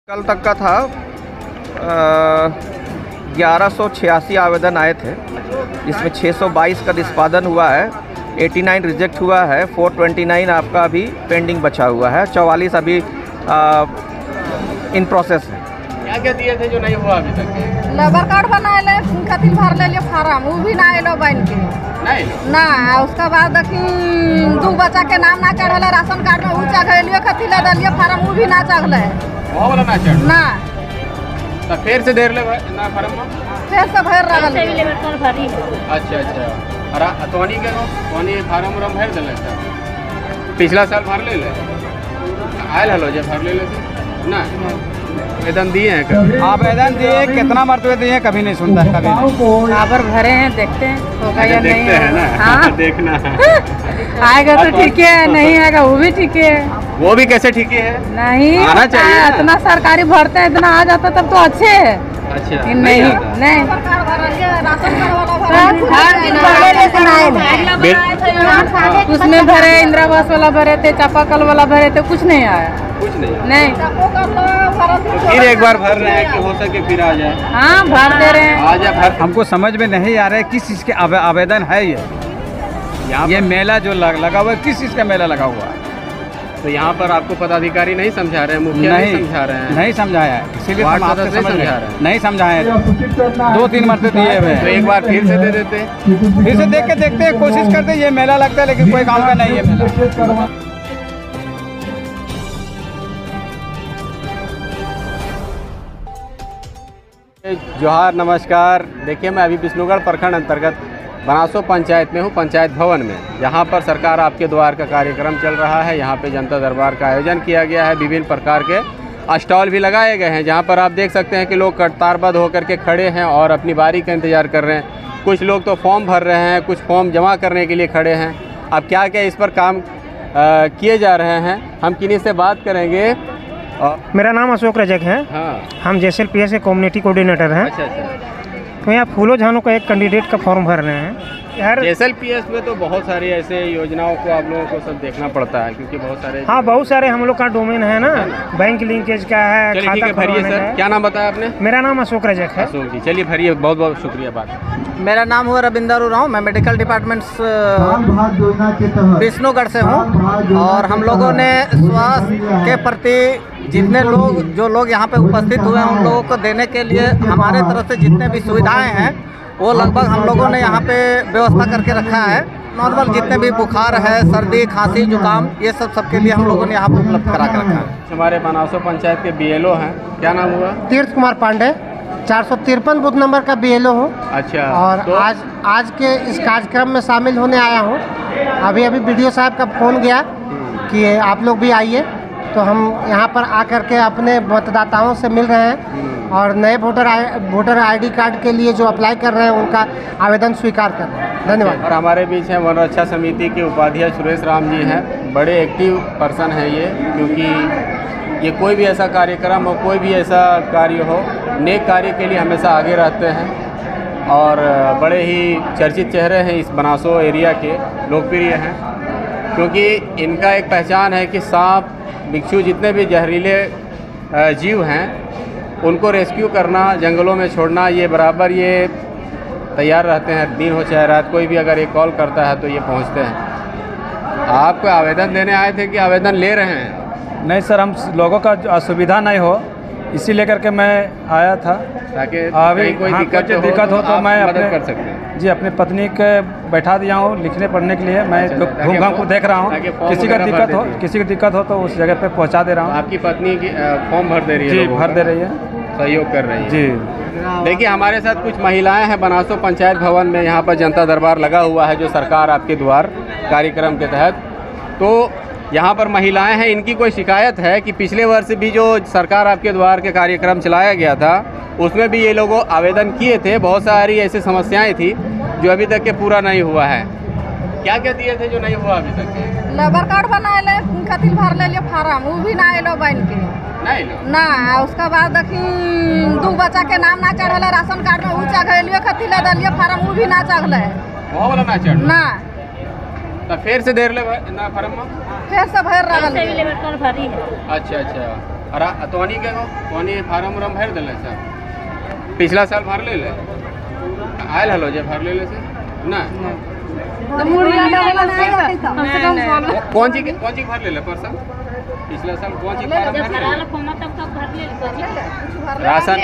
कल तक का था 1186 आवेदन आए थे, जिसमें 622 का निष्पादन हुआ है, 89 रिजेक्ट हुआ है, 429 आपका अभी पेंडिंग बचा हुआ है, 44 अभी इन प्रोसेस है। क्या क्या दिए थे जो नहीं हुआ अभी तक? लेबर कार्ड बनाए ले खातिर भर ले फार्म, वो भी ना एलो बन के ना। उसके बाद देखी 2 बच्चा के नाम ना चढ़ल, राशन कार्ड में ऊँचा घलियो खातिर ले दिलिए फार्म, वो भी ना चढ़ल वो वाला ना चढ़ ना। तो फिर से देर ले ना फार्म में फिर से भर रहा अच्छा अच्छा। और तोनी के तोनी फार्म उर्म भर दिले था, पिछला साल भर ले आयल हलो जे भर ले ना। आवेदन दिए हैं कभी? आवेदन दिए, कितना मरतबे दिए कभी नहीं सुनता है, कभी नहीं। खबर भरे हैं, देखते हैं होगा या नहीं है ना। हाँ? देखना आएगा तो ठीक है, नहीं आएगा वो भी ठीक है। वो भी कैसे ठीक है? नहीं आना चाहिए ना। इतना सरकारी भरते हैं, इतना आ जाता तब तो अच्छे है। अच्छा नहीं नहीं उसमें भरे, इंदिरा आवास वाला भरे थे, चापाकल वाला भरे थे, कुछ नहीं आया। कुछ नहीं नहीं तो फिर एक बार भर रहे हैं कि हो सके फिर आ जाए। हाँ भर दे रहे हैं। आ जाए भर। हमको समझ में नहीं आ रहा है किस चीज़ के आवेदन है ये मेला जो लगा हुआ है, किस चीज़ का मेला लगा हुआ है? तो यहाँ पर आपको पदाधिकारी नहीं समझा रहे हैं, मुखिया नहीं समझा रहे हैं? नहीं समझाया है, इसीलिए वार्ड हम आपसे सदस्य समझ समझा रहे रहे हैं? नहीं समझाए, 2-3 मरते दिए हुए तो हैं। एक बार फिर से दे देते। फिर से देख के देखते हैं, कोशिश करते हैं। ये मेला लगता है लेकिन कोई काम का नहीं है मेला। जोहार, नमस्कार। देखिए, मैं अभी विष्णुगढ़ प्रखंड अंतर्गत बनासो पंचायत में हूँ, पंचायत भवन में, जहाँ पर सरकार आपके द्वार का कार्यक्रम चल रहा है। यहाँ पे जनता दरबार का आयोजन किया गया है, विभिन्न प्रकार के स्टॉल भी लगाए गए हैं, जहाँ पर आप देख सकते हैं कि लोग कतारबद्ध होकर के खड़े हैं और अपनी बारी का इंतज़ार कर रहे हैं। कुछ लोग तो फॉर्म भर रहे हैं, कुछ फॉर्म जमा करने के लिए खड़े हैं। अब क्या क्या इस पर काम किए जा रहे हैं, हम किन्हीं से बात करेंगे। मेरा नाम अशोक रजक है। हाँ, हम JSLPS के कम्युनिटी कोऑर्डिनेटर हैं। अच्छा अच्छा। तो यहाँ फूलो झानो का एक कैंडिडेट का फॉर्म भर रहे हैं यार। JSLPS में तो बहुत सारी ऐसे योजनाओं को आप लोगों को सब देखना पड़ता है, क्योंकि बहुत सारे। हाँ, बहुत सारे हम लोग का डोमेन है ना, बैंक लिंकेज का है, चलिए ठीक खाता है, भरिए खुलवाने का सर। है। क्या नाम बताया आपने? मेरा नाम अशोक रजक है। अशोक जी, चलिए भरिए। बहुत बहुत शुक्रिया। बात मेरा नाम हुआ रविंदर उरांव, मैं मेडिकल डिपार्टमेंट विष्णुगढ़ से हूँ। और हम लोगों ने स्वास्थ्य के प्रति जितने लोग यहाँ पे उपस्थित हुए हैं, उन लोगों को देने के लिए हमारे तरफ से जितने भी सुविधाएं हैं वो लगभग हम लोगों ने यहाँ पे व्यवस्था करके रखा है। नॉर्मल जितने भी बुखार है, सर्दी, खांसी, जुकाम, ये सबके लिए हम लोगों ने यहाँ पर उपलब्ध करा के रखा है। हमारे बनासो पंचायत के BLO हैं, क्या नाम हुआ? तीर्थ कुमार पांडे, 453 बूथ नंबर का BLO हूँ। अच्छा। और तो आज के इस कार्यक्रम में शामिल होने आया हूँ। अभी BDO साहब का फ़ोन गया कि आप लोग भी आइए, तो हम यहाँ पर आकर के अपने मतदाताओं से मिल रहे हैं और नए वोटर ID कार्ड के लिए जो अप्लाई कर रहे हैं उनका आवेदन स्वीकार कर रहे हैं। धन्यवाद। और हमारे बीच हैं वन रक्षा समिति के उपाध्यक्ष सुरेश राम जी हैं। बड़े एक्टिव पर्सन हैं ये, क्योंकि ये कोई भी ऐसा कार्यक्रम हो, कोई भी ऐसा कार्य हो, नेक कार्य के लिए हमेशा आगे रहते हैं और बड़े ही चर्चित चेहरे हैं इस बनासो एरिया के, लोकप्रिय हैं, क्योंकि इनका एक पहचान है कि सांप, बिच्छू, जितने भी जहरीले जीव हैं उनको रेस्क्यू करना, जंगलों में छोड़ना, ये बराबर ये तैयार रहते हैं। दिन हो चाहे रात, कोई भी अगर ये कॉल करता है तो ये पहुंचते हैं। आपको आवेदन देने आए थे कि आवेदन ले रहे हैं? नहीं सर, हम लोगों का असुविधा नहीं हो इसी लेकर के मैं आया था, ताकि अभी कोई हाँ, दिक्कत हो तो मैं मदद कर सकते हैं। अपनी पत्नी के बैठा दिया हूँ लिखने पढ़ने के लिए। मैं घूम घाम को देख रहा हूँ, किसी की दिक्कत हो तो उस जगह पे पहुँचा दे रहा हूँ। आपकी पत्नी की फॉर्म भर दे रही है? जी, भर दे रही है, सहयोग कर रही है जी। देखिए, हमारे साथ कुछ महिलाएं हैं बनासो पंचायत भवन में। यहाँ पर जनता दरबार लगा हुआ है जो सरकार आपके द्वार कार्यक्रम के तहत। तो यहाँ पर महिलाएं हैं, इनकी कोई शिकायत है कि पिछले वर्ष भी जो सरकार आपके द्वार के कार्यक्रम चलाया गया था उसमें भी ये लोग आवेदन किए थे। बहुत सारी ऐसी समस्याएं थी जो अभी तक के पूरा नहीं हुआ है। क्या क्या दिए थे जो नहीं हुआ अभी तक? लेबर कार्ड बनाए ले खातिर भर ले फार्म, वो भी ना एलो बन के ना। उसके बाद देखी 2 बच्चा के नाम ना चढ़ल, राशन कार्ड में ऊँचा घलियो खातिर ले दिलिए फार्म, वो भी ना चढ़ल वो वाला ना चढ़ ना। तो फिर से देर ले ना फार्म में फिर से भर रहा अच्छा अच्छा। अरे तोनी के तोनी फार्म उर्म भर दिले सर, पिछला साल भर ले आयल हलो जे भर ले से ना कौन ची भर ले परसा पिछला साल कौन ची राशन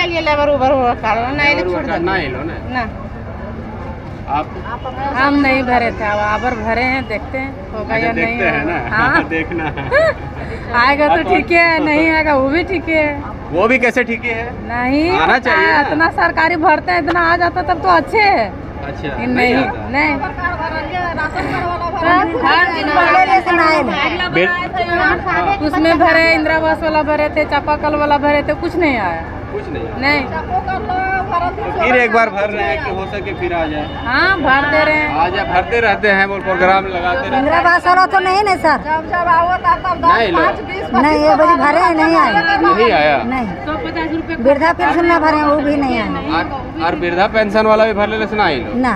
ना लो ना आप हम नहीं भरे थे, अब आबर भरे हैं, देखते हैं होगा या नहीं है ना। हाँ देखना आएगा तो ठीक है, नहीं आएगा वो भी ठीक है। वो भी कैसे ठीक है, नहीं आना चाहिए। इतना सरकारी भरते हैं, इतना आ जाता तब तो अच्छे है। अच्छा नहीं उसमें भरे, इंदिरा आवास वाला भरे थे, चापाकल वाला भरे थे, कुछ नहीं आया, कुछ नहीं। तो फिर एक बार भर रहे हैं कि हो सके फिर आ जाए। हाँ भर दे रहे हैं, आ जाए, भरते रहते हैं, वो प्रोग्राम लगाते रहते हैं। इंदिरा आवास वाला तो नहीं ना सर, जब आओ तब नहीं ये बड़ी भरे नहीं आए, नहीं आया। नहीं 150 रुपये वृद्धा पेंशन ना भरे वो भी नहीं आए और वृद्धा पेंशन वाला भी भर ले से ना आई लो ना।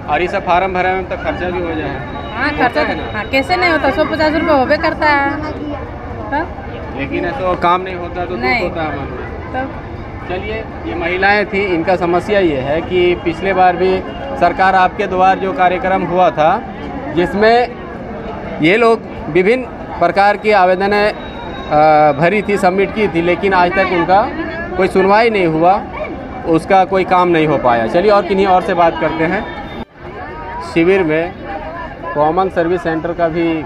और ये सब फार्म भरे में तो खर्चा भी हो जाए। हाँ खर्चा हाँ, कैसे नहीं होता, 150 रुपये होबे करता है लेकिन ऐसा काम नहीं होता तो दुख नहीं। होता है मन में। तब चलिए, ये महिलाएं थी, इनका समस्या ये है कि पिछले बार भी सरकार आपके द्वार जो कार्यक्रम हुआ था, जिसमें ये लोग विभिन्न प्रकार की आवेदनें भरी थी, सबमिट की थी, लेकिन आज तक उनका कोई सुनवाई नहीं हुआ, उसका कोई काम नहीं हो पाया। चलिए और किन्हीं और से बात करते हैं। शिविर में कॉमन सर्विस सेंटर का भी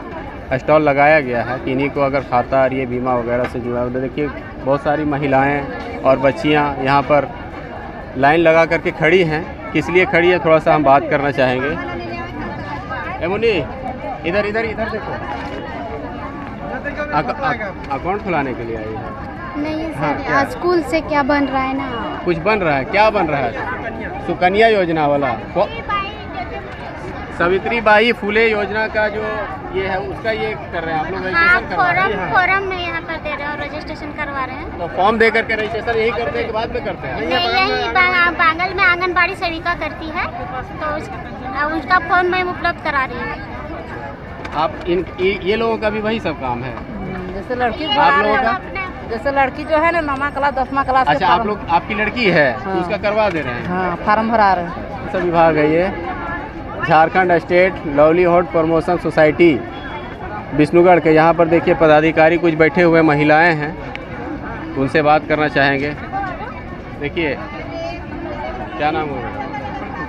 स्टॉल लगाया गया है कि इन्हीं को अगर खाता और ये बीमा वगैरह से जुड़ा हुआ, देखिए बहुत सारी महिलाएं और बच्चियां यहाँ पर लाइन लगा करके खड़ी हैं। किस लिए खड़ी है, थोड़ा सा हम बात करना चाहेंगे। ए मुन्नी, इधर इधर इधर देखो, अकाउंट खुलाने के लिए आई है। नहीं हाँ, सर, क्या? स्कूल से क्या बन रहा है ना, कुछ बन रहा है, क्या बन रहा है? सुकन्या योजना वाला, सावित्री बाई फुले योजना का जो ये है उसका ये कर रहे हैं आप लोग, हाँ रजिस्ट्रेशन करवा रहे हैं। फॉर्म में यहाँ पर दे रहे हैं और रजिस्ट्रेशन करवा रहे हैं। तो फॉर्म दे करके रजिस्ट्रेशन यही करते हैं कि बाद में करते हैं? यही बांगल में आंगनबाड़ी सेविका करती है, तो उसका फॉर्म मैं उपलब्ध करा रही हूँ। आप ये लोगों का भी वही सब काम है? जैसे लड़की आप लोगों का, जैसे लड़की जो है ना 9वां क्लास 10वां क्लास अच्छा आप लोग, आपकी लड़की है तो उसका करवा दे रहे हैं? हाँ फार्म भरा रहे हैं। सब विभाग है ये। Jharkhand state livelihood promotion society Vishnugarh के, यहाँ पर देखिए पदाधिकारी कुछ बैठे हुए महिलाएं हैं, उनसे बात करना चाहेंगे। देखिए क्या नाम होगा?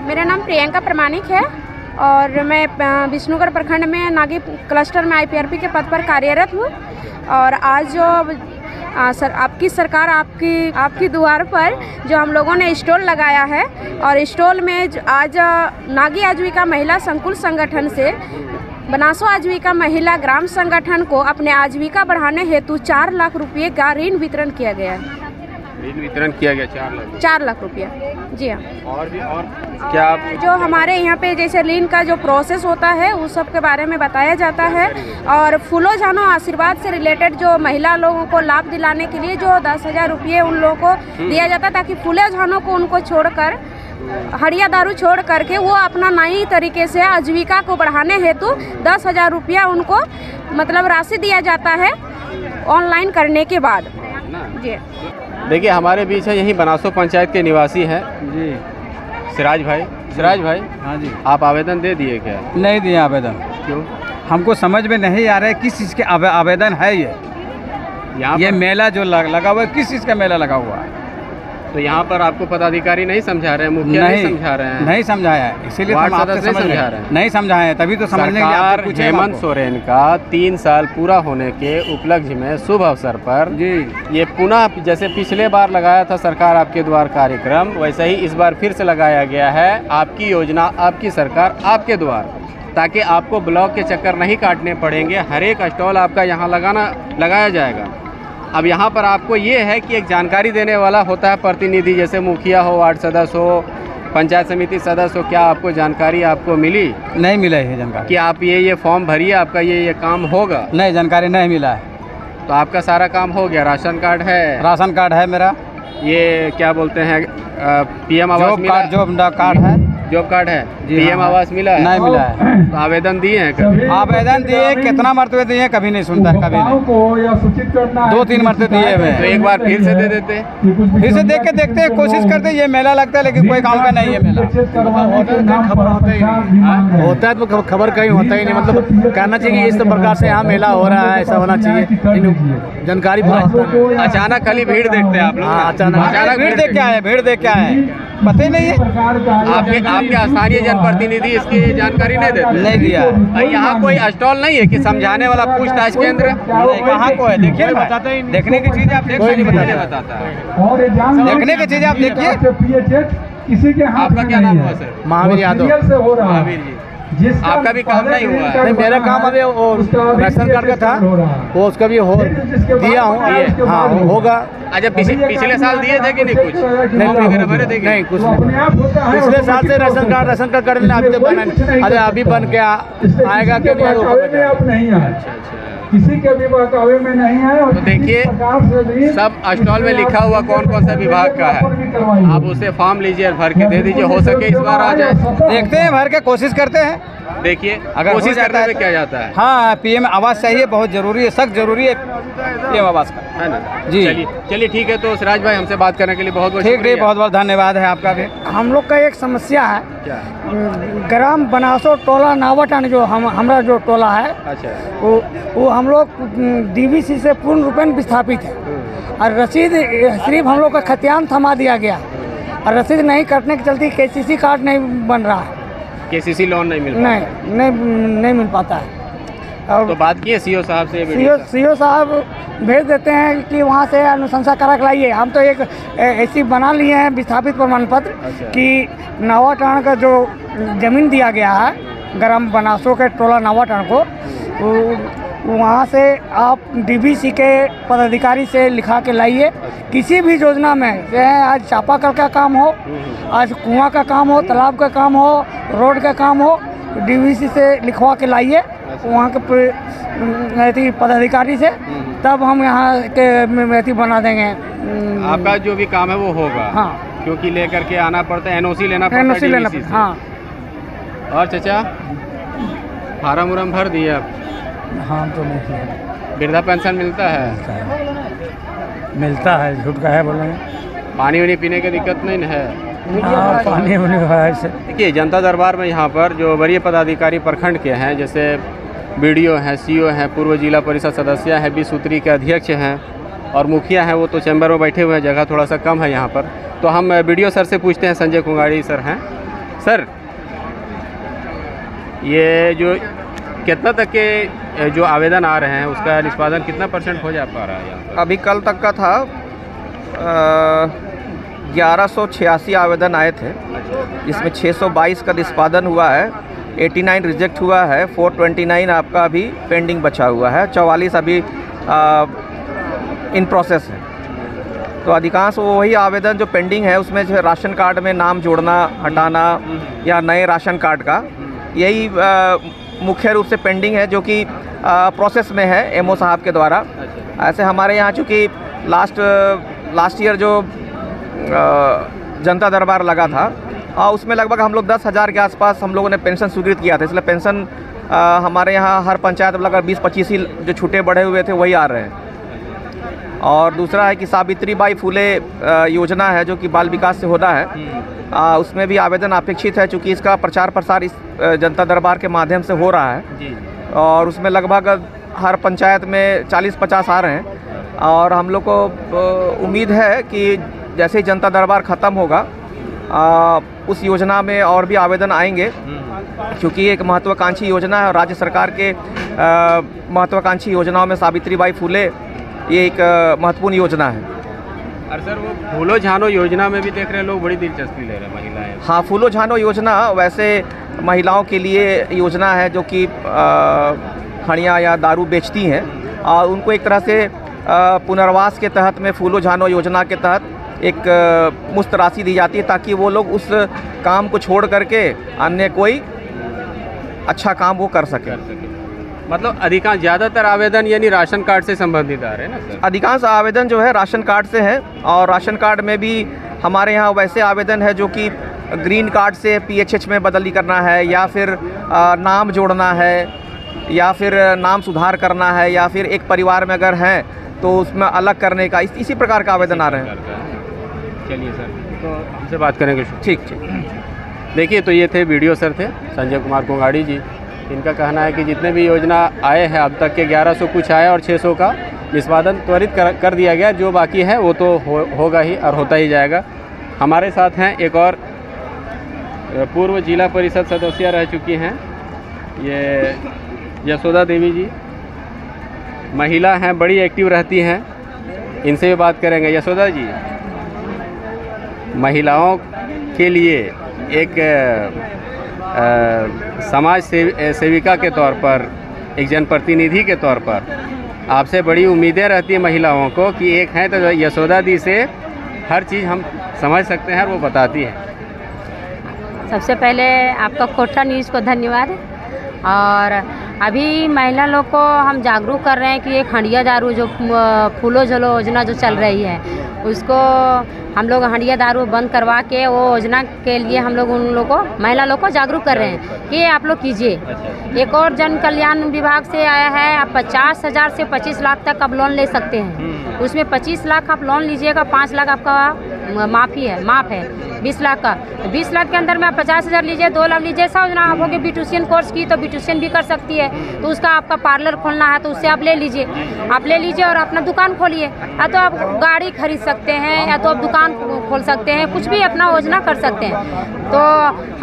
मेरा नाम प्रियंका प्रमाणिक है और मैं विष्णुगढ़ प्रखंड में नागी क्लस्टर में IPRP के पद पर कार्यरत हूँ। और आज जो सर आपकी सरकार आपकी द्वार पर जो हम लोगों ने स्टॉल लगाया है, और स्टॉल में आज नागी आजीविका महिला संकुल संगठन से बनासो आजीविका महिला ग्राम संगठन को अपने आजीविका बढ़ाने हेतु 4 लाख रुपये का ऋण वितरण किया गया है। ऋण वितरण किया गया 4 लाख रुपया, जी हाँ। और भी और क्या आप जो हमारे यहाँ पे जैसे ऋण का जो प्रोसेस होता है उस सब के बारे में बताया जाता है, और फूलो जानो आशीर्वाद से रिलेटेड जो महिला लोगों को लाभ दिलाने के लिए जो 10,000 रुपये उन लोगों को दिया जाता है, ताकि फूले जानो को उनको छोड़कर हड़िया दारू छोड़ करके वो अपना नई तरीके से आजीविका को बढ़ाने हेतु 10,000 रुपया उनको मतलब राशि दिया जाता है ऑनलाइन करने के बाद। जी देखिए हमारे बीच है, यही बनासो पंचायत के निवासी हैं जी, सिराज भाई। सिराज भाई, हाँ जी। आप आवेदन दे दिए क्या? नहीं दिए आवेदन, क्यों? हमको समझ में नहीं आ रहा है किस चीज़ के आवेदन है ये ये मेला जो लगा हुआ है, किस चीज़ का मेला लगा हुआ है? तो यहाँ पर आपको पदाधिकारी नहीं समझा रहे हैं, मुखिया नहीं समझा रहे हैं? नहीं समझाया है, इसीलिए वार्ड हम आपसे सदस्य समझ समझा रहे रहे हैं? नहीं समझाया है, तभी तो समझने के लिए सरकार आपसे पूछे हम हेमंत आपको। सोरेन का 3 साल पूरा होने के उपलक्ष्य में शुभ अवसर पर जी ये पुनः जैसे पिछले बार लगाया था सरकार आपके द्वार कार्यक्रम, वैसे ही इस बार फिर से लगाया गया है। आपकी योजना, आपकी सरकार, आपके द्वार, ताकि आपको ब्लॉक के चक्कर नहीं काटने पड़ेंगे। हर एक स्टॉल आपका यहाँ लगाया जाएगा। अब यहाँ पर आपको ये है कि एक जानकारी देने वाला होता है प्रतिनिधि, जैसे मुखिया हो, वार्ड सदस्य हो, पंचायत समिति सदस्य हो। क्या आपको जानकारी आपको मिली? नहीं मिला है जानकारी कि आप ये फॉर्म भरिए, आपका ये काम होगा? नहीं, जानकारी नहीं मिला है। तो आपका सारा काम हो गया? राशन कार्ड है? राशन कार्ड है मेरा। ये क्या बोलते हैं PM आवास जॉब कार्ड है। जॉब कार्ड है? पीएम आवास मिला है? नहीं मिला है। तो आवेदन दिए हैं कभी? आवेदन दिए, कितना मरतबे दिए, कभी नहीं सुनता है, कभी नहीं। 2-3 मरतबे दिए हुए। तो एक बार फिर से दे देते? फिर से देख के देखते हैं, कोशिश करते हैं। ये मेला लगता है लेकिन कोई काम का नहीं है मेला। होता है तो खबर कहीं होता ही नहीं। मतलब कहना चाहिए इस प्रकार से यहाँ मेला हो रहा है, ऐसा होना चाहिए, जानकारी अचानक खाली भीड़ देखते हैं आप लोग? अचानक भीड़ देख के आए, भीड़ देख के आए, पता ही नहीं है। आपके स्थानीय जनप्रतिनिधि इसकी जानकारी नहीं देते? नहीं दिया। यहाँ कोई स्टॉल नहीं है कि समझाने वाला पूछताछ केंद्र? कहाँ को है? देखिए, बताता ही देखने की चीज आप देख सकते हैं, बताता है। देखने की चीज आप देखिए। किसी के हाथ आपका क्या नाम हुआ सर? महावीर यादव। महावीर जी, आपका भी काम नहीं हुआ है? नहीं, मेरा काम अभी राशन कार्ड का था, वो उसका भी हो दिया हूँ। हाँ, होगा। अच्छा, पिछले साल दिए थे कि नहीं? कुछ नहीं, कुछ पिछले साल से राशन कार्ड कर देना, अभी तो बना नहीं। अरे अभी बन के आएगा कि नहीं? किसी के भी बहकावे में नहीं है। तो देखिए, सब स्टॉल में लिखा हुआ कौन कौन सा विभाग का है, आप उसे फॉर्म लीजिए और भर के दे दीजिए। हो सके इस बार आ जाए, देखते हैं, भर के कोशिश करते हैं। देखिए, अगर कोशिश करने में क्या जाता है। हाँ, पीएम आवास चाहिए, बहुत जरूरी है, सख्त जरूरी है पीएम आवास का, है ना जी। चलिए ठीक है। तो सिराज भाई, हमसे बात करने के लिए बहुत बहुत ठीक है, बहुत बहुत धन्यवाद है आपका भी। हम लोग का एक समस्या है, क्या? ग्राम बनासो टोला नावाटन जो हमारा जो टोला है, अच्छा, वो हम लोग डीवीसी से पूर्ण रूपेण विस्थापित है। और रसीद सिर्फ हम लोग का खतियान थमा दिया गया, और रसीद नहीं कटने के चलते केसीसी कार्ड नहीं बन रहा है। केसीसी लोन नहीं मिल नहीं मिल पाता है। और तो बात की है सीओ साहब से? सीओ साहब भेज देते हैं कि वहाँ से अनुशंसा करा के लाइए। हम तो एक ऐसी बना लिए हैं विस्थापित प्रमाण पत्र। अच्छा। कि नावाटान का जो ज़मीन दिया गया है ग्राम बनासो के टोला नावाटान को, वहाँ से आप डीवीसी के पदाधिकारी से लिखा के लाइए। किसी भी योजना में, चाहे आज चापाकल का काम हो, आज कुआं का काम हो, तालाब का काम हो, रोड का काम हो, डीवीसी से लिखवा के लाइए वहाँ के पदाधिकारी से, तब हम यहाँ के बना देंगे। आपका जो भी काम है वो होगा? हाँ, क्योंकि लेकर के आना पड़ता है, एनओसी लेना पड़ता है। एनओसी लेना पड़ता है, हाँ। और चाचा, फार्म उरम भर दिए आप? हाँ, तो नहीं। वृद्धा पेंशन मिलता है? मिलता है, झूठ का है बोलेंगे। पानी वानी पीने की दिक्कत नहीं है? हाँ, पानी वानी है। देखिए, जनता दरबार में यहाँ पर जो वरीय पदाधिकारी प्रखंड के हैं, जैसे बीडीओ हैं, सीओ हैं, पूर्व जिला परिषद सदस्य हैं, 20 सूत्री के अध्यक्ष हैं, और मुखिया हैं, वो तो चैम्बर में बैठे हुए हैं, जगह थोड़ा सा कम है यहाँ पर। तो हम बीडीओ सर से पूछते हैं, संजय कुंगाड़ी सर हैं। सर, ये जो कितना तक के जो आवेदन आ रहे हैं उसका निष्पादन कितना % हो जा पा रहा है यहाँ पर? अभी कल तक का था 1186 आवेदन आए थे, जिसमें 622 का निष्पादन हुआ है, 89 रिजेक्ट हुआ है, 429 आपका अभी पेंडिंग बचा हुआ है, 44 अभी इन प्रोसेस है। तो अधिकांश वही आवेदन जो पेंडिंग है उसमें जो राशन कार्ड में नाम जोड़ना, हटाना या नए राशन कार्ड का, यही मुख्य रूप से पेंडिंग है, जो कि प्रोसेस में है एमओ साहब के द्वारा। ऐसे हमारे यहाँ चूँकि लास्ट ईयर जो जनता दरबार लगा था, उसमें लगभग हम लोग 10,000 के आसपास हम लोगों ने पेंशन स्वीकृत किया था। इसलिए पेंशन हमारे यहाँ हर पंचायत में लगभग 20-25 ही जो छूटे बढ़े हुए थे वही आ रहे हैं। और दूसरा है कि सावित्रीबाई फुले योजना है जो कि बाल विकास से होता है, उसमें भी आवेदन अपेक्षित है, चूँकि इसका प्रचार प्रसार इस जनता दरबार के माध्यम से हो रहा है। और उसमें लगभग हर पंचायत में 40-50 आ रहे हैं। और हम लोग को उम्मीद है कि जैसे ही जनता दरबार ख़त्म होगा, उस योजना में और भी आवेदन आएंगे, क्योंकि एक महत्वाकांक्षी योजना है। और राज्य सरकार के महत्वाकांक्षी योजनाओं में सावित्रीबाई फुले ये एक महत्वपूर्ण योजना है। और सर, वो फूलो झानो योजना में भी देख रहे हैं लोग बड़ी दिलचस्पी ले रहे हैं महिलाएं। हाँ, फूलो झानो योजना वैसे महिलाओं के लिए योजना है जो कि खड़ियाँ या दारू बेचती हैं, और उनको एक तरह से पुनर्वास के तहत में फूलो झानो योजना के तहत एक मुफ्त राशि दी जाती है, ताकि वो लोग उस काम को छोड़ करके अन्य कोई अच्छा काम वो कर सके। मतलब अधिकांश ज़्यादातर आवेदन यानी राशन कार्ड से संबंधित आ रहे हैं ना सर? अधिकांश आवेदन जो है राशन कार्ड से है, और राशन कार्ड में भी हमारे यहाँ वैसे आवेदन है जो कि ग्रीन कार्ड से PHH में बदली करना है, या फिर नाम जोड़ना है, या फिर नाम सुधार करना है, या फिर एक परिवार में अगर हैं तो उसमें अलग करने का, इसी प्रकार का आवेदन आ रहे हैं। चलिए सर, तो हमसे बात करेंगे। ठीक। देखिए, तो ये थे वीडियो सर थे संजय कुमार कोंगाड़ी जी। इनका कहना है कि जितने भी योजना आए हैं अब तक के 1100 कुछ आया और 600 का निष्पादन त्वरित कर दिया गया। जो बाकी है वो तो होगा ही और होता ही जाएगा। हमारे साथ हैं एक और पूर्व जिला परिषद सदस्य रह चुकी हैं, ये यशोदा देवी जी, महिला हैं, बड़ी एक्टिव रहती हैं। इनसे भी बात करेंगे। यशोदा जी, महिलाओं के लिए एक समाज सेविका के तौर पर, एक जनप्रतिनिधि के तौर पर आपसे बड़ी उम्मीदें रहती है महिलाओं को कि एक हैं तो यशोदा दी से हर चीज़ हम समझ सकते हैं और वो बताती है। सबसे पहले आपका कोटा न्यूज़ को धन्यवाद। और अभी महिला लोग को हम जागरूक कर रहे हैं कि एक हंडिया दारू जो फूलो जलो योजना जो चल रही है उसको हम लोग हंडिया दारू बंद करवा के वो योजना के लिए हम लोग उन लोगों को, महिला लोग को जागरूक कर रहे हैं कि आप लोग कीजिए। एक और जन कल्याण विभाग से आया है, आप 50,000 से 25 लाख तक आप लोन ले सकते हैं। उसमें 25 लाख आप लोन लीजिएगा, 5 लाख आपका माफ़ है 20 लाख का। 20 लाख के अंदर में आप 50,000 लीजिए, 2 लाख लीजिए। ऐसा योजना आप होगी ब्यूटिशियन कोर्स की तो ब्यूटिशियन भी कर सकती है, तो उसका आपका पार्लर खोलना है तो उससे आप ले लीजिए, और अपना दुकान खोलिए। या तो आप गाड़ी खरीद सकते हैं, या तो आप दुकान खोल सकते हैं, कुछ भी अपना योजना कर सकते हैं। तो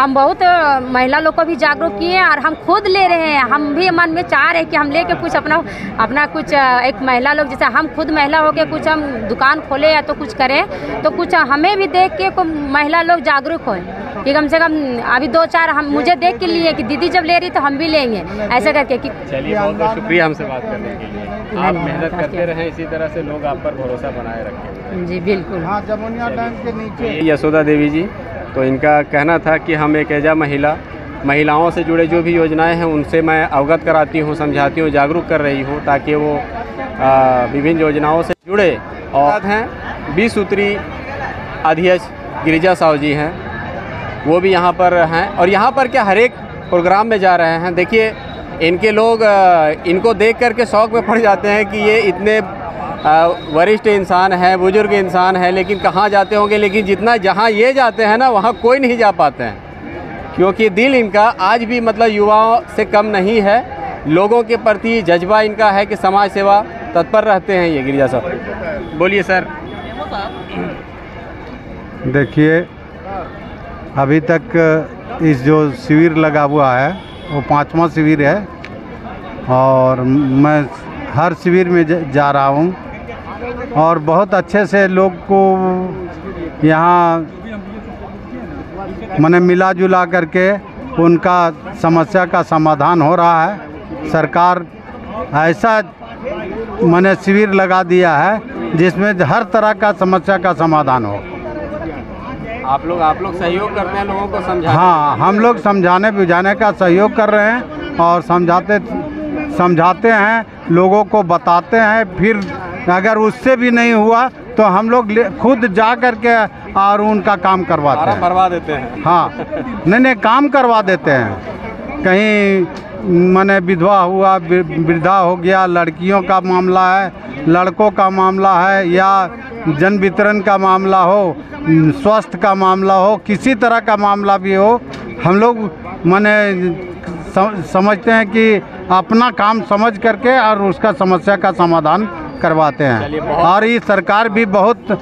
हम बहुत महिला लोग को भी जागरूक किए और हम खुद ले रहे हैं। हम भी मन में चाह रहे हैं कि हम लेके कुछ अपना कुछ एक महिला लोग जैसे हम खुद महिला हो के कुछ हम दुकान खोले या तो कुछ करें, तो कुछ हमें भी देख के महिला लोग जागरूक हों कि कम से कम अभी 2-4 हम मुझे देख के लिए कि दीदी जब ले रही तो हम भी लेंगे, ऐसा करके कि। चलिए, बहुत बहुत शुक्रिया हमसे बात करने के लिए। आप मेहनत करते रहें, इसी तरह से लोग आप पर भरोसा बनाए रखें। जी बिल्कुल। हाँ, जमुनिया डैम के नीचे यशोदा देवी जी, तो इनका कहना था कि हम एक ऐजा महिलाओं से जुड़े जो भी योजनाएं हैं उनसे मैं अवगत कराती हूँ, समझाती हूँ, जागरूक कर रही हूँ ताकि वो विभिन्न योजनाओं से जुड़े। और हैं 20 सूत्री अध्यक्ष गिरिजा साहू जी हैं, वो भी यहाँ पर हैं और यहाँ पर क्या हर एक प्रोग्राम में जा रहे हैं। देखिए, इनके लोग इनको देख कर के शौक़ में पड़ जाते हैं कि ये इतने वरिष्ठ इंसान है, बुजुर्ग इंसान है, लेकिन कहाँ जाते होंगे। लेकिन जहाँ ये जाते हैं ना, वहाँ कोई नहीं जा पाते हैं, क्योंकि दिल इनका आज भी मतलब युवाओं से कम नहीं है। लोगों के प्रति जज्बा इनका है कि समाज सेवा तत्पर रहते हैं ये गिरिजा साहब। बोलिए सर। देखिए, अभी तक इस जो शिविर लगा हुआ है वो 5वां शिविर है और मैं हर शिविर में जा रहा हूँ और बहुत अच्छे से लोग को यहाँ मैंने मिला जुला करके उनका समस्या का समाधान हो रहा है। सरकार ऐसा मैंने शिविर लगा दिया है जिसमें हर तरह का समस्या का समाधान हो। आप लोग सहयोग करते हैं लोगों को समझाने? हाँ, हम लोग समझाने बुझाने का सहयोग कर रहे हैं और समझाते हैं, लोगों को बताते हैं। फिर अगर उससे भी नहीं हुआ तो हम लोग खुद जा करके और उनका काम करवाते हैं, करवा देते हैं। हाँ, नहीं काम करवा देते हैं। कहीं माने विधवा हुआ, वृद्धा हो गया, लड़कियों का मामला है, लड़कों का मामला है, या जन वितरण का मामला हो, स्वास्थ्य का मामला हो, किसी तरह का मामला भी हो, हम लोग माने समझते हैं कि अपना काम समझ करके और उसका समस्या का समाधान करवाते हैं। और ये सरकार भी बहुत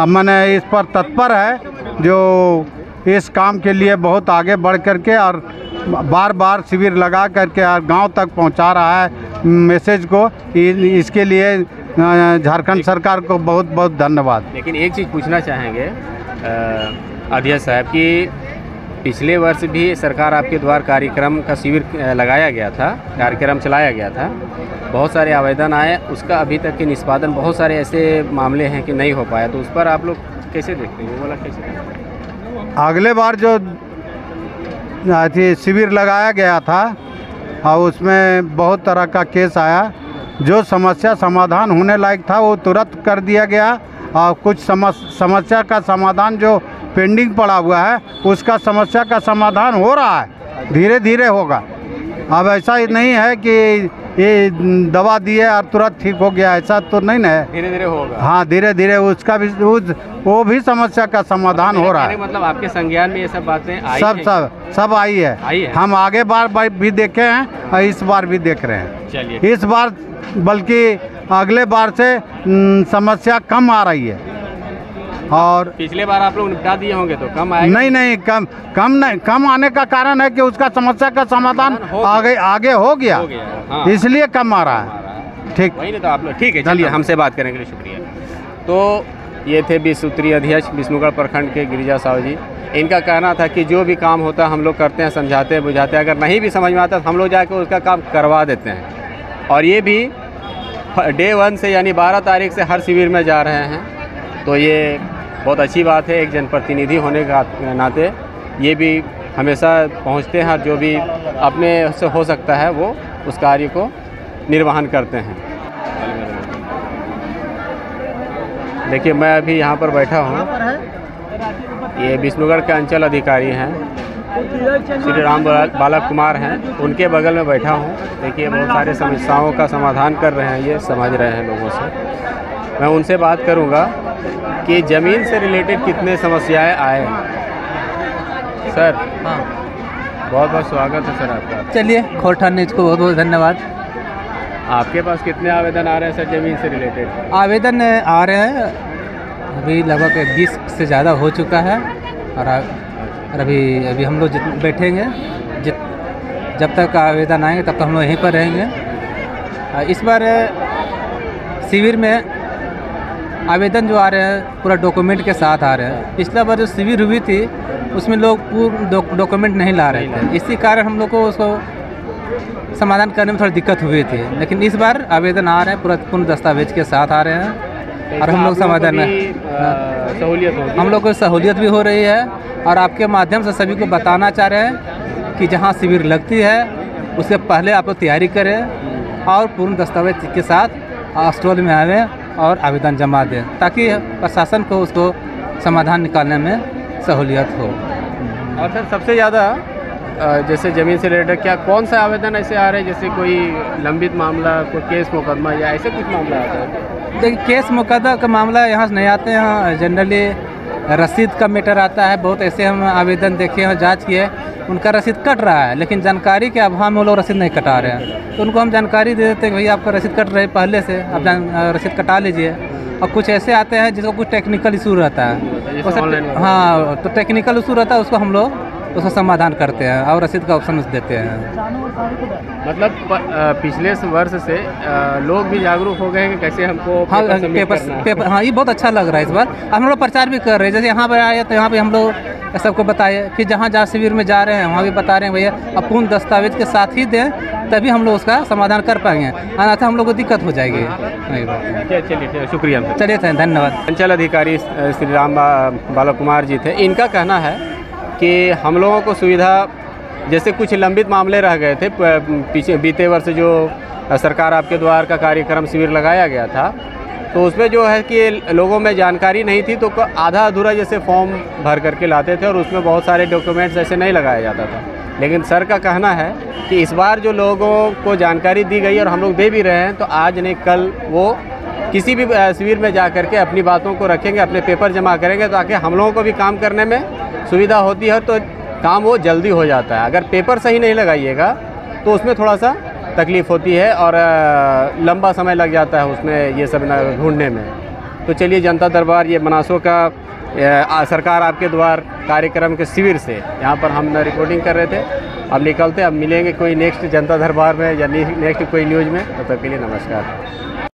माने इस पर तत्पर है, जो इस काम के लिए बहुत आगे बढ़ करके और बार बार शिविर लगा करके और गांव तक पहुंचा रहा है मैसेज को। इसके लिए झारखंड सरकार को बहुत बहुत धन्यवाद। लेकिन एक चीज़ पूछना चाहेंगे अध्यक्ष साहब कि पिछले वर्ष भी सरकार आपके द्वारा कार्यक्रम का शिविर लगाया गया था, कार्यक्रम चलाया गया था, बहुत सारे आवेदन आए, उसका अभी तक के निष्पादन बहुत सारे ऐसे मामले हैं कि नहीं हो पाया, तो उस पर आप लोग कैसे देखते हैं? वो वाला कैसे देखते हैं? अगले बार जो शिविर लगाया गया था और उसमें बहुत तरह का केस आया, जो समस्या समाधान होने लायक था वो तुरंत कर दिया गया और कुछ समस्या का समाधान जो पेंडिंग पड़ा हुआ है उसका समस्या का समाधान हो रहा है, धीरे धीरे होगा। अब ऐसा ही नहीं है कि ये दवा दिए और तुरंत ठीक हो गया, ऐसा तो नहीं है, धीरे धीरे होगा। हाँ, धीरे धीरे उसका भी वो भी समस्या का समाधान हो रहा है। मतलब आपके संज्ञान में ये सब बातें आई सब आई है। हम आगे बार भी देखे हैं और इस बार भी देख रहे हैं। चलिए, इस बार बल्कि अगले बार से समस्या कम आ रही है। और पिछले बार आप लोग निपटा दिए होंगे तो कम आएगा? नहीं, कम आने का कारण है कि उसका समस्या का समाधान आगे हो गया, हाँ। इसलिए कम आ रहा है। ठीक, वही नहीं तो आप लोग ठीक है। चलिए, हमसे बात करने के लिए शुक्रिया। तो ये थे 20 सूत्रीय अध्यक्ष विष्णुगढ़ प्रखंड के गिरिजा साहू जी। इनका कहना था कि जो भी काम होता है हम लोग करते हैं, समझाते हैं, बुझाते हैं, अगर नहीं भी समझ में आता तो हम लोग जाकर उसका काम करवा देते हैं। और ये भी डे 1 से यानी 12 तारीख से हर शिविर में जा रहे हैं। तो ये बहुत अच्छी बात है, एक जनप्रतिनिधि होने का नाते ये भी हमेशा पहुंचते हैं और जो भी अपने से हो सकता है वो उस कार्य को निर्वहन करते हैं। देखिए, मैं अभी यहाँ पर बैठा हूँ, ये विष्णुगढ़ के अंचल अधिकारी हैं श्री राम बालक कुमार हैं, उनके बगल में बैठा हूँ। देखिए, बहुत सारे समस्याओं का समाधान कर रहे हैं, ये समझ रहे हैं लोगों से। मैं उनसे बात करूँगा कि ज़मीन से रिलेटेड कितने समस्याएं आए। सर, हाँ, बहुत बहुत स्वागत है सर आपका। चलिए, खोरठा न्यूज़ को बहुत बहुत धन्यवाद। आपके पास कितने आवेदन आ रहे हैं सर ज़मीन से रिलेटेड? आवेदन आ रहे हैं, अभी लगभग 20 से ज़्यादा हो चुका है। और अभी हम लोग बैठेंगे, जब तक आवेदन आएंगे तब तक हम लोग यहीं पर रहेंगे। इस बार शिविर में आवेदन जो आ रहे हैं पूरा डॉक्यूमेंट के साथ आ रहे हैं। पिछला बार जो शिविर हुई थी उसमें लोग पूर्ण डॉक्यूमेंट नहीं ला रहे थे, इसी कारण हम लोग को उसको समाधान करने में थोड़ी दिक्कत हुई थी। लेकिन इस बार आवेदन आ रहे हैं पूरा पूर्ण दस्तावेज के साथ आ रहे हैं और हम लोग समाधान सहूलियत होगी, हम लोग को सहूलियत भी हो रही है। और आपके माध्यम से सभी को बताना चाह रहे हैं कि जहाँ शिविर लगती है उससे पहले आप लोग तैयारी करें और पूर्ण दस्तावेज के साथ स्टॉल में आवें और आवेदन जमा दें, ताकि प्रशासन को उसको समाधान निकालने में सहूलियत हो। और सर, सबसे ज़्यादा जैसे ज़मीन से रिलेटेड क्या कौन सा आवेदन ऐसे आ रहे हैं, जैसे कोई लंबित मामला, कोई केस मुकदमा या ऐसे कुछ मामला आता है? देखिए, केस मुकदमा का मामला यहाँ से नहीं आते हैं, जनरली रसीद का मैटर आता है। बहुत ऐसे हम आवेदन देखे हैं, जांच किए, उनका रसीद कट रहा है, लेकिन जानकारी के अभाव में वो लोग रसीद नहीं कटा रहे हैं। तो उनको हम जानकारी दे देते हैं कि भैया आपका रसीद कट रहा है पहले से, आप रसीद कटा लीजिए। और कुछ ऐसे आते हैं जिसको कुछ टेक्निकल इशू रहता है, हाँ, तो टेक्निकल इशू रहता है, उसको हम लोग उसका समाधान करते हैं और रसीद का ऑप्शन देते हैं। मतलब पिछले वर्ष से लोग भी जागरूक हो गए हैं कि कैसे हमको पेपर हाँ, ये बहुत अच्छा लग रहा है। इस बार हम लोग प्रचार भी कर रहे हैं, जैसे यहाँ पर आए तो यहाँ पे हम लोग सबको बताए कि जहाँ शिविर में जा रहे हैं वहाँ भी बता रहे हैं भैया अब पूर्ण दस्तावेज के साथ ही दें, तभी हम लोग उसका समाधान कर पाएंगे, अन्यथा हम लोग को दिक्कत हो जाएगी। चलिए, शुक्रिया। चलिए, धन्यवाद। अंचल अधिकारी श्री राम बालक कुमार जी थे। इनका कहना है कि हम लोगों को सुविधा, जैसे कुछ लंबित मामले रह गए थे पीछे बीते वर्ष जो सरकार आपके द्वार का कार्यक्रम शिविर लगाया गया था, तो उसमें जो है कि लोगों में जानकारी नहीं थी, तो आधा अधूरा जैसे फॉर्म भर करके लाते थे और उसमें बहुत सारे डॉक्यूमेंट्स ऐसे नहीं लगाया जाता था। लेकिन सर का कहना है कि इस बार जो लोगों को जानकारी दी गई और हम लोग दे भी रहे हैं, तो आज नहीं कल वो किसी भी शिविर में जा करके अपनी बातों को रखेंगे, अपने पेपर जमा करेंगे, ताकि हम लोगों को भी काम करने में सुविधा होती है, तो काम वो जल्दी हो जाता है। अगर पेपर सही नहीं लगाइएगा तो उसमें थोड़ा सा तकलीफ़ होती है और लंबा समय लग जाता है उसमें ये सब ढूंढने में। तो चलिए, जनता दरबार ये मनासो का सरकार आपके द्वार कार्यक्रम के शिविर से यहाँ पर हम रिपोर्टिंग कर रहे थे। अब निकलते, अब मिलेंगे कोई नेक्स्ट जनता दरबार में या नेक्स्ट कोई न्यूज़ में। तब तक के लिए नमस्कार।